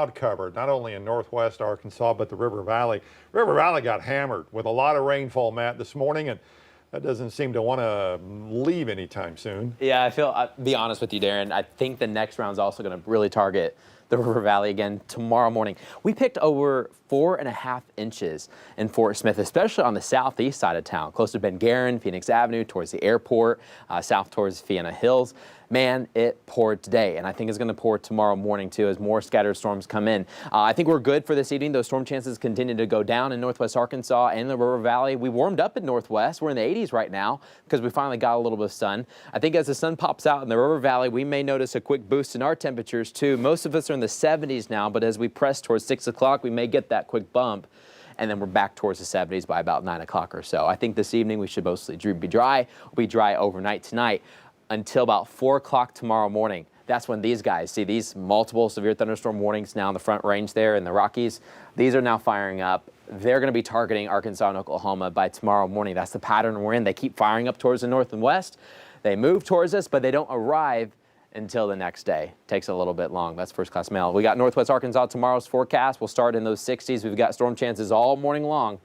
cloud cover, not only in northwest Arkansas, but the River Valley. River Valley got hammered with a lot of rainfall, Matt, this morning, and that doesn't seem to want to leave anytime soon. Yeah, I'll be honest with you, Darren. I think the next round's also going to really target the River Valley again tomorrow morning. We picked over 4.5 inches in Fort Smith, especially on the southeast side of town, close to Ben Guerin, Phoenix Avenue, towards the airport, south towards Fiena Hills. Man, it poured today, and I think it's going to pour tomorrow morning, too, as more scattered storms come in. I think we're good for this evening. Those storm chances continue to go down in northwest Arkansas and the River Valley. We warmed up in northwest. We're in the 80s right now because we finally got a little bit of sun. I think as the sun pops out in the River Valley, we may notice a quick boost in our temperatures, too. Most of us are in the 70s now, but as we press towards 6 o'clock, we may get that quick bump, and then we're back towards the 70s by about 9 o'clock or so. I think this evening we should mostly be dry. We'll be dry overnight tonight until about 4 o'clock tomorrow morning. That's when these guys see these multiple severe thunderstorm warnings now in the Front Range there in the Rockies. These are now firing up. They're going to be targeting Arkansas and Oklahoma by tomorrow morning. That's the pattern we're in. They keep firing up towards the north and west. They move towards us, but they don't arrive until the next day. Takes a little bit long. That's First Class Mail. We got northwest Arkansas tomorrow's forecast. We'll start in those 60s. We've got storm chances all morning long.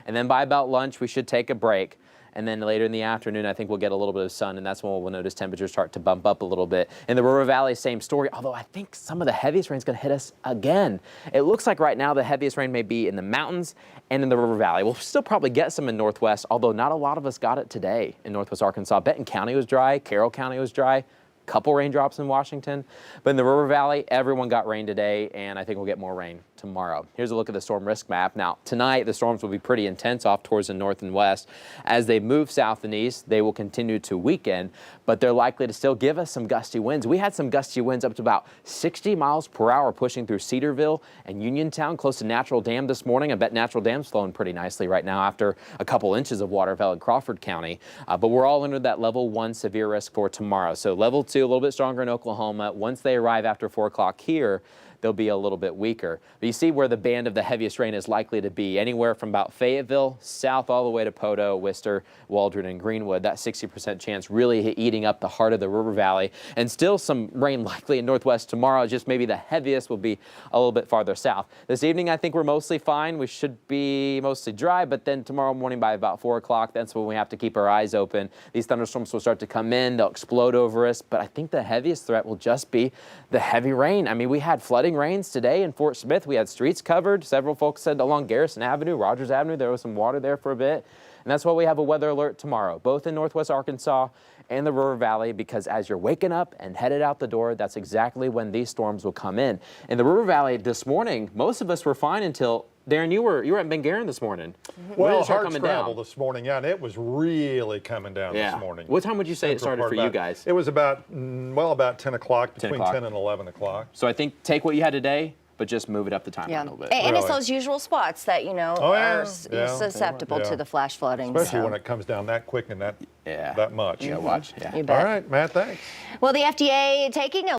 And then by about lunch, we should take a break. And then later in the afternoon, I think we'll get a little bit of sun, and that's when we'll notice temperatures start to bump up a little bit. In the River Valley, same story, although I think some of the heaviest rain is going to hit us again. It looks like right now the heaviest rain may be in the mountains and in the River Valley. We'll still probably get some in northwest, although not a lot of us got it today in northwest Arkansas. Benton County was dry. Carroll County was dry. Couple raindrops in Washington, but in the River Valley, everyone got rain today, and I think we'll get more rain tomorrow. Here's a look at the storm risk map. Now, tonight, the storms will be pretty intense off towards the north and west. As they move south and east, they will continue to weaken, but they're likely to still give us some gusty winds. We had some gusty winds up to about 60 miles per hour pushing through Cedarville and Uniontown, close to Natural Dam this morning. I bet Natural Dam's flowing pretty nicely right now after a couple inches of water fell in Crawford County, but we're all under that level 1 severe risk for tomorrow. So level 2, a little bit stronger in Oklahoma. Once they arrive after 4 o'clock here, they'll be a little bit weaker. But you see where the band of the heaviest rain is likely to be, anywhere from about Fayetteville, south all the way to Poto, Worcester, Waldron, and Greenwood. That 60% chance really eating up the heart of the River Valley. And still some rain likely in northwest tomorrow, just maybe the heaviest will be a little bit farther south. This evening, I think we're mostly fine. We should be mostly dry, but then tomorrow morning by about 4 o'clock, that's when we have to keep our eyes open. These thunderstorms will start to come in. They'll explode over us, but I think the heaviest threat will just be the heavy rain. I mean, we had flooding rains today in Fort Smith. We had streets covered. Several folks said along Garrison Avenue, Rogers Avenue, there was some water there for a bit. And that's why we have a weather alert tomorrow, both in northwest Arkansas and the River Valley, because as you're waking up and headed out the door, that's exactly when these storms will come in. In the River Valley this morning, most of us were fine until, Darren, you were at Ben Guerin this morning. Well, hard scramble this morning, yeah, and it was really coming down this morning. What time would you say it started for you guys? It was about 10 o'clock, between 10 and 11 o'clock. So I think take what you had today, but just move it up the timeline a little bit. And it's those usual spots that, you know, are susceptible to the flash flooding. Especially when it comes down that quick and that much. Yeah, watch. Yeah. You bet. All right, Matt, thanks. Well, the FDA taking a